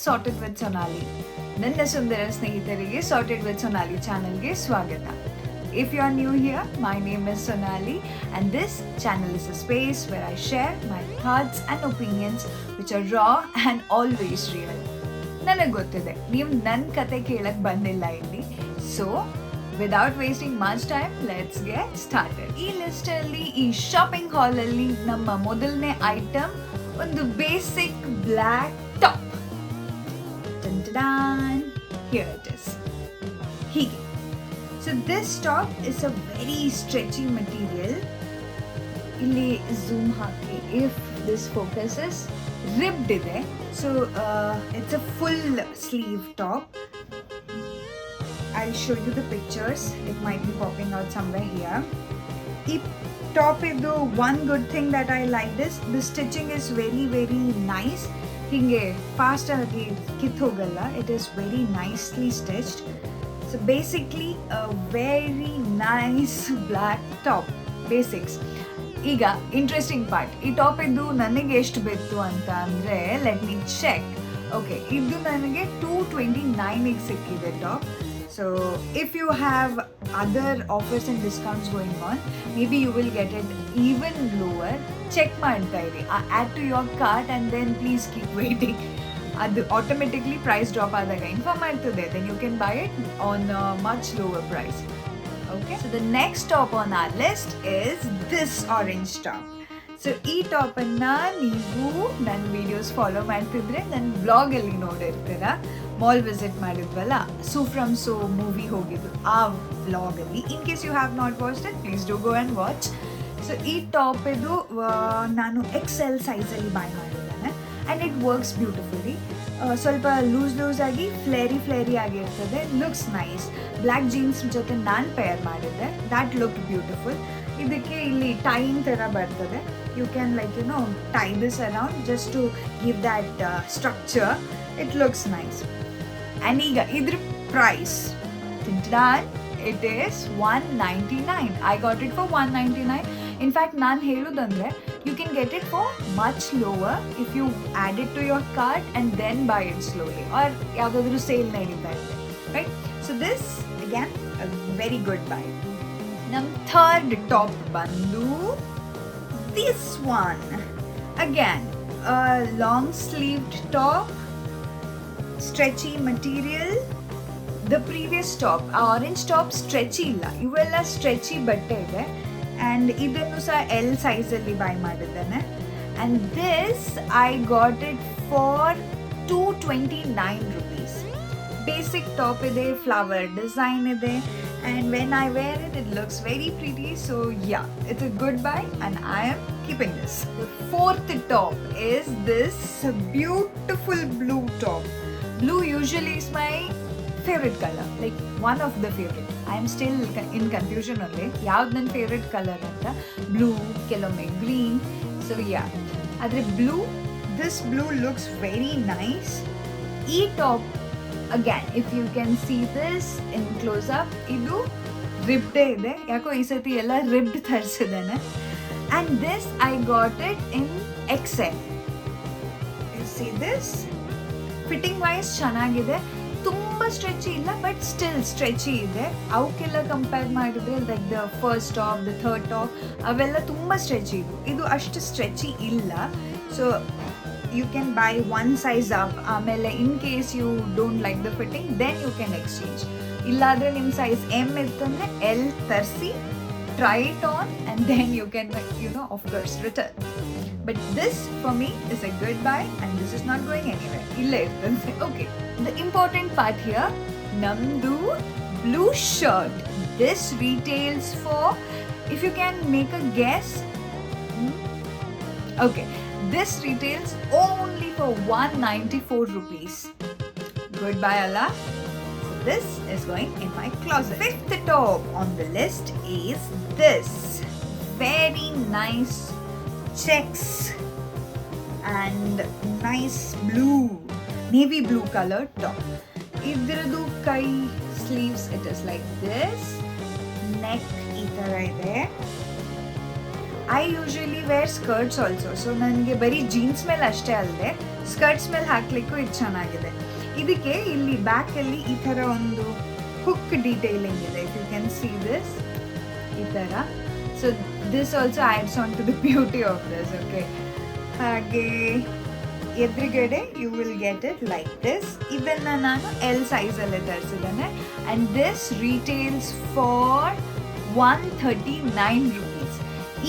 Sorted with Sonauli. ನನ್ನ ಸುಂದರ ಸ್ನೇಹಿತರಿಗೆ sorted with Sonauli ಚಾನಲ್ಗೆ ಸ್ವಾಗತ. If you are new here, my name is Sonali and this channel is a space where I share my thoughts and opinions which are raw and always real. ನನಗೆ ಗೊತ್ತಿದೆ ನೀವು ನನ್ನ ಕತೆ ಕೇಳಕ್ಕೆ ಬಂದಿಲ್ಲ ಇಲ್ಲಿ. So without wasting much time let's get started. ಈ ಲಿಸ್ಟಲ್ಲಿ ಈ ಶಾಪಿಂಗ್ ಹಾಲಲ್ಲಿ ನಮ್ಮ ಮೊದಲನೇ ಐಟಮ್ ಒಂದು basic black top. Here it is. ಹೀಗೆ. So this top is a very stretchy material. ಇಲ್ಲಿ zoom hockey if this focuses, ribbed ಇದೆ. So it's a full sleeve top. I'll show you the pictures. It might be popping out somewhere here. ಈ top ಇದು one good thing that I like is the stitching is very very nice. ಹಿಂಗೆ fast ಆಗಿ ಕಿತ್ತೋಗಲ್ಲ. It is very nicely stitched. So basically a very nice black top. Basics. ಈಗ interesting part, ಈ top ಇದು ನನಗೆ ಎಷ್ಟು ಬಿತ್ತು ಅಂತ ಅಂದರೆ ಲೆಟ್ ಮೀ ಚೆಕ್. ಓಕೆ, ಇದು ನನಗೆ 229 ಸಿಕ್ಕಿದೆ top. So if you have other offers and discounts going on, maybe you will get it even lower. Check ಮಾಡ್ತಾ ಇರಿ, add to your cart and then please keep waiting. ಅದು automatically price drop ಆದಾಗ inform ಮಾಡ್ತದೆ. Then you can buy it on much lower price. Okay, so the next top on our list is this orange top. So ಈ ಟಾಪನ್ನು ನೀವು ನನ್ನ videos follow ಮಾಡ್ತಿದ್ರೆ ನನ್ನ ವ್ಲಾಗಲ್ಲಿ ನೋಡಿರ್ತೀರ. ಮಾಲ್ ವಿಸಿಟ್ ಮಾಡಿದ್ವಲ್ಲ, ಸೋ ಫ್ರಮ್ ಸೋ ಮೂವಿ ಹೋಗಿದ್ದು ಆ ವ್ಲಾಗಲ್ಲಿ. In case you have not watched it, please do go and watch. So ಈ ಟಾಪ್ ಇದು ನಾನು XL ಸೈಜಲ್ಲಿ ಬೈ ಮಾಡಿದ್ದೇನೆ ಆ್ಯಂಡ್ ಇಟ್ ವರ್ಕ್ಸ್ ಬ್ಯೂಟಿಫುಲಿ. ಸ್ವಲ್ಪ ಲೂಸ್ ಆಗಿ ಫ್ಲೇರಿ ಆಗಿರ್ತದೆ. Looks nice. ಬ್ಲ್ಯಾಕ್ ಜೀನ್ಸ್ ಜೊತೆ ನಾನು ಪೇರ್ ಮಾಡಿದ್ದೆ. That look beautiful. ಇದಕ್ಕೆ ಇಲ್ಲಿ ಟೈನ್ ಥರ ಬರ್ತದೆ. You can tie this around just to give that structure. It looks nice. And ಈಗ ಇದ್ರ price it is 199. I got it for 199. In fact ನಾನು ಹೇಳೋದಂದರೆ you can get it for much lower if you add it to your cart and then buy it slowly, or yavadru sale nadita ide, right? So this again a very good buy. Nam third top bandu this one, again a long sleeved top, stretchy material. The previous top, orange top, stretchy illa, ivella stretchy ಬಟ್ಟೆ ಇದೆ. And ಇದನ್ನು ಸಹ L ಸೈಜಲ್ಲಿ buy ಮಾಡಿದ್ದೇನೆ. And this I got it for 229 rupees. Basic top ಇದೆ, flower design ಇದೆ, and when I where it it looks very pretty. So yeah, it's a good bye and I am keeping this. The fourth top is this beautiful blue top. Blue usually is my favorite color, like one of the favorite. I am still in confusion only. ಯಾವ್ದು ನನ್ನ favourite colour ಅಂತ. Blue, ಕೆಲವೊಮ್ಮೆ green. So yeah, ಆದರೆ blue, this blue looks very nice. ಈ top again if you can see this in close up, ಇದು ರಿಬ್ಡೇ ಇದೆ. ಯಾಕೋ ಈ ಸತಿ ಎಲ್ಲ ರಿಬ್ಡ್ ತರಿಸಿದ್ದೇನೆ. And this I got it in XL. You see this fitting wise ಚೆನ್ನಾಗಿದೆ. ತುಂಬ ಸ್ಟ್ರೆಚಿ ಇಲ್ಲ, ಬಟ್ ಸ್ಟಿಲ್ ಸ್ಟ್ರೆಚಿ ಇದೆ. ಅವಕ್ಕೆಲ್ಲ ಕಂಪೇರ್ ಮಾಡಿದರೆ like the first top, the third top, ಅವೆಲ್ಲ ತುಂಬ ಸ್ಟ್ರೆಚಿ ಇದು. ಇದು ಅಷ್ಟು ಸ್ಟ್ರೆಚಿ ಇಲ್ಲ. So you can buy one size up. ಆಮೇಲೆ in case you don't like the fitting, then you can exchange. ಇಲ್ಲಾದರೆ ನಿಮ್ಮ ಸೈಜ್ M ಇತ್ತಂದರೆ L ತರಿಸಿ, try it on, and then you can of course return. But this for me is a good buy and this is not going anywhere. Illa irtante. Okay, the important part here, namdu blue shirt. This retails for, if you can make a guess, okay, this retails only for 194 rupees. Goodbye Allah. So this is going in my closet. Fifth top on the list is this very nice checks and nice blue, navy blue color top. Idradu kai sleeves, it is like this. Neck ಈ ಥರ ಇದೆ. I usually wear skirts also, so ನನಗೆ ಬರೀ jeans ಮೇಲೆ ಅಷ್ಟೇ ಅಲ್ಲದೆ skirts ಮೇಲೆ ಹಾಕ್ಲಿಕ್ಕೂ ಇದು ಚೆನ್ನಾಗಿದೆ. ಇದಕ್ಕೆ ಇಲ್ಲಿ ಬ್ಯಾಕಲ್ಲಿ ಈ ಥರ ಒಂದು ಹುಕ್ ಡೀಟೇಲಿಂಗ್ ಇದೆ, if you can see this ಈ ಥರ. So this also adds on to the beauty of this. Okay, ಹಾಗೆ ಎದುರುಗಡೆ you will get it like this. ಇದನ್ನು ನಾನು ಎಲ್ ಸೈಜಲ್ಲೇ ತರಿಸಿದ್ದೇನೆ and this retails for 139 rupees.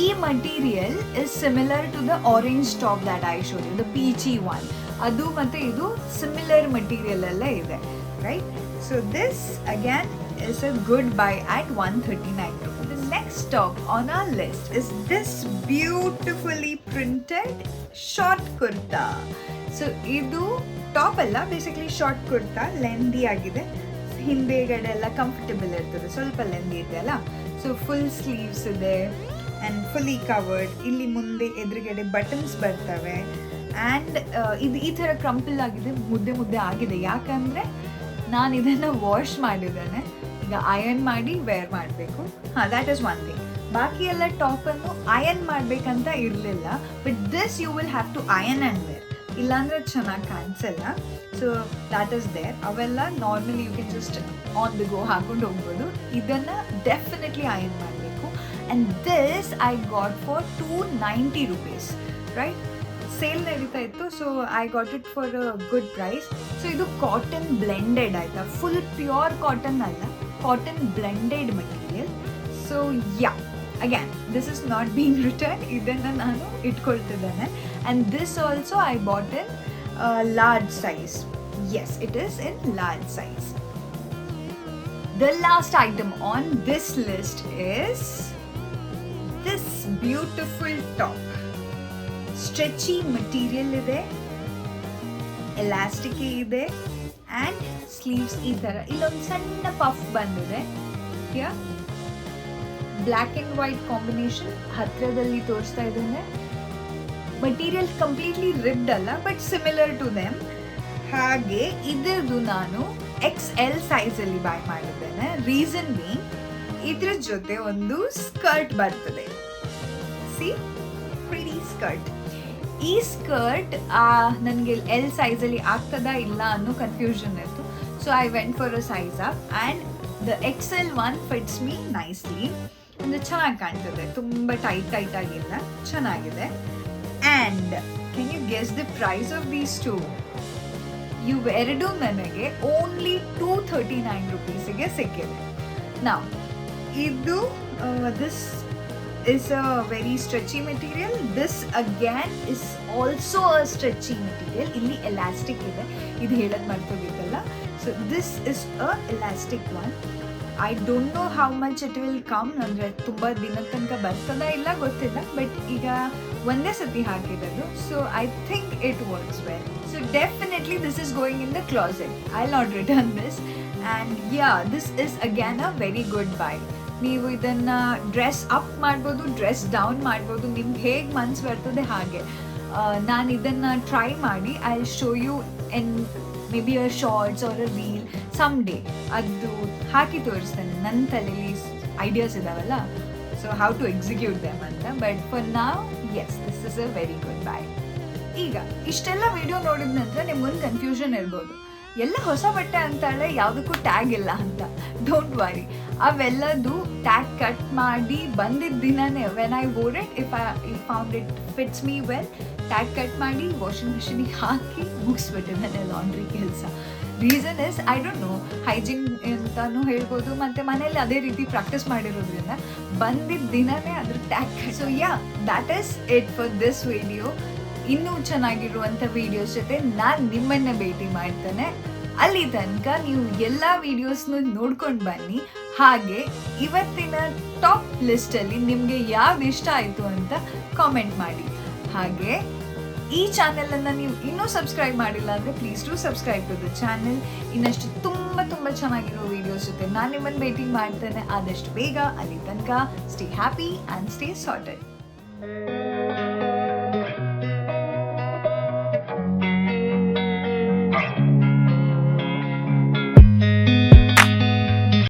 ಈ material is similar to the orange top that I showed you, the peachy one. ಅದು ಮತ್ತು ಇದು ಸಿಮಿಲರ್ ಮಟೀರಿಯಲ್ ಎಲ್ಲ ಇದೆ, right? So this again is a good buy at 139 rupees. The next top on our list is this beautifully printed short kurta. So idu top alla basically short kurta, lengthy agide, ಹಿಂದೆಗಡೆ ಎಲ್ಲ comfortable ಇರ್ತದೆ, ಸ್ವಲ್ಪ lengthy ಇದೆ ಅಲ್ಲ. So full sleeves ಇದೆ and fully covered. ಇಲ್ಲಿ ಮುಂದೆ ಎದುರುಗಡೆ ಬಟನ್ಸ್ ಬರ್ತವೆ ಆ್ಯಂಡ್ ಇದು ಈ ಥರ ಕ್ರಂಪಲ್ ಆಗಿದೆ, ಮುದ್ದೆ ಮುದ್ದೆ ಆಗಿದೆ. ಯಾಕಂದರೆ ನಾನು ಇದನ್ನು ವಾಶ್ ಮಾಡಿದ್ದೇನೆ, ಈಗ ಅಯರ್ನ್ ಮಾಡಿ ವೇರ್ ಮಾಡಬೇಕು. That is one thing. ಬಾಕಿ ಎಲ್ಲ ಟಾಪನ್ನು ಅಯರ್ನ್ ಮಾಡಬೇಕಂತ ಇರಲಿಲ್ಲ, but this you will have to iron and wear, ಇಲ್ಲಾಂದರೆ ಚೆನ್ನಾಗಿ ಕಾಣಿಸಲ್ಲ. So that is there. ಅವೆಲ್ಲ normally you can just on the go ಹಾಕೊಂಡು ಹೋಗ್ಬೋದು. ಇದನ್ನು ಡೆಫಿನೆಟ್ಲಿ ಅಯರ್ನ್ ಮಾಡಬೇಕು. And this I got for 290 rupees, right? Sale ನಡೀತಾ ಇತ್ತು, so I got it for a good price. So ಇದು ಕಾಟನ್ ಬ್ಲೆಂಡೆಡ್ ಆಯಿತಾ, full pure cotton ಅಲ್ಲ, cotton blended material. So yeah, again this is not being return, ಇದನ್ನು ನಾನು ಇಟ್ಕೊಳ್ತಿದ್ದೇನೆ. And this also I bought in large size. Yes, it is in large size. The last item on this list is this beautiful top. Stretchy material ide, elastic ide and sleeves ee tara illondu sanna puff bandide. Here black and white combination hatradalli ತೋರಿಸ್ತಾ ಇದ್ದೇನೆ. Material completely ರಿಬ್ಡ್ ಅಲ್ಲ, but similar to them. ಹಾಗೆ ಇದರದು ನಾನು XL ಸೈಜಲ್ಲಿ buy ಮಾಡಿದ್ದೇನೆ. Reason being ಇದ್ರ ಜೊತೆ ಒಂದು ಸ್ಕರ್ಟ್ ಬರ್ತದೆ. C, pretty skirt. ಈ ಸ್ಕರ್ಟ್ ನನಗೆ ಎಲ್ ಸೈಜಲ್ಲಿ ಆಗ್ತದಾ ಇಲ್ಲ ಅನ್ನೋ ಕನ್ಫ್ಯೂಷನ್ ಇತ್ತು. So I went for a size up and the XL one fits me nicely. ಅಂದರೆ ಚೆನ್ನಾಗಿ ಕಾಣ್ತದೆ, ತುಂಬ ಟೈಟ್ ಆಗಿಲ್ಲ, ಚೆನ್ನಾಗಿದೆ. And can you guess the price of these two? ಇವೆರಡು ನನಗೆ ಓನ್ಲಿ 239 rupeesಗೆ ಸಿಕ್ಕಿದೆ. ನಾವು ಇದು this is a very stretchy material. This again is also a stretchy material. ಇಲ್ಲಿ ಎಲಾಸ್ಟಿಕ್ ಇದೆ, ಇದು ಹೇಳೋದು ಮರ್ತೋಗಿತ್ತಲ್ಲ. So this is a elastic one. I don't know how much it will come, ಅಂದರೆ ತುಂಬ ದಿನದ ತನಕ ಬರ್ತದ ಇಲ್ಲ ಗೊತ್ತಿಲ್ಲ, ಬಟ್ ಈಗ ಒಂದೇ ಸತಿ ಹಾಕಿರೋದು. So I think it works well. So definitely this is going in the closet. I will not return this. And yeah, this is again a very good by. ನೀವು ಇದನ್ನು ಡ್ರೆಸ್ ಅಪ್ ಮಾಡ್ಬೋದು, dress down ಮಾಡ್ಬೋದು, ನಿಮ್ಗೆ ಹೇಗೆ ಮನ್ಸು ಬರ್ತದೆ ಹಾಗೆ. ನಾನು ಇದನ್ನು ಟ್ರೈ ಮಾಡಿ I will show you in maybe a shorts or a reel some day. ಅದು ಹಾಕಿ ತೋರಿಸ್ತೇನೆ, ನನ್ನ ತಲೆಯಲ್ಲಿ ಐಡಿಯಾಸ್ ಇದಾವಲ್ಲ, so how to execute them ಅಂತ. But for now yes, this is a very good buy. ಈಗ ಇಷ್ಟೆಲ್ಲ ವಿಡಿಯೋ ನೋಡಿದ ನಂತರ ನಿಮ್ಗೊಂದು ಕನ್ಫ್ಯೂಷನ್ ಇರ್ಬೋದು, ಎಲ್ಲ ಹೊಸ ಬಟ್ಟೆ ಅಂತಾಳೆ, ಯಾವುದಕ್ಕೂ ಟ್ಯಾಗ್ ಇಲ್ಲ ಅಂತ. ಡೋಂಟ್ ವರಿ, ಅವೆಲ್ಲದು ಟ್ಯಾಗ್ ಕಟ್ ಮಾಡಿ ಬಂದಿದ್ದ ದಿನನೇ when I wore it, if I found it fits me well, tag cut ಮಾಡಿ ವಾಷಿಂಗ್ ಮಿಷಿನಿಗೆ ಹಾಕಿ ಮುಗಿಸ್ಬಿಟ್ಟಿದ್ದಾನೆ ಲಾಂಡ್ರಿ ಕೆಲಸ. Reason is I don't know, hygiene ಅಂತಾನು ಹೇಳ್ಬೋದು, ಮತ್ತು ಮನೇಲಿ ಅದೇ ರೀತಿ ಪ್ರಾಕ್ಟೀಸ್ ಮಾಡಿರೋದ್ರಿಂದ ಬಂದಿದ್ದ ದಿನನೇ ಅದ್ರ tag. So yeah, that is it for this video. ಇನ್ನೂ ಚೆನ್ನಾಗಿರುವಂಥ ವೀಡಿಯೋಸ್ ಜೊತೆ ನಾನು ನಿಮ್ಮನ್ನು ಭೇಟಿ ಮಾಡ್ತೇನೆ. ಅಲ್ಲಿ ತನಕ ನೀವು ಎಲ್ಲ ವೀಡಿಯೋಸ್ನ ನೋಡ್ಕೊಂಡು ಬನ್ನಿ. ಹಾಗೆ ಇವತ್ತಿನ ಟಾಪ್ ಲಿಸ್ಟಲ್ಲಿ ನಿಮಗೆ ಯಾವ್ದು ಇಷ್ಟ ಆಯಿತು ಅಂತ ಕಾಮೆಂಟ್ ಮಾಡಿ. ಹಾಗೆ ಈ ಚಾನೆಲನ್ನು ನೀವು ಇನ್ನೂ ಸಬ್ಸ್ಕ್ರೈಬ್ ಮಾಡಿಲ್ಲ ಅಂದರೆ please to subscribe to the channel. ಇನ್ನಷ್ಟು ತುಂಬ ಚೆನ್ನಾಗಿರೋ ವೀಡಿಯೋಸ್ ಜೊತೆ ನಾನು ನಿಮ್ಮನ್ನು ಭೇಟಿ ಮಾಡ್ತೇನೆ ಆದಷ್ಟು ಬೇಗ. ಅಲ್ಲಿ ತನಕ stay happy and stay sorted.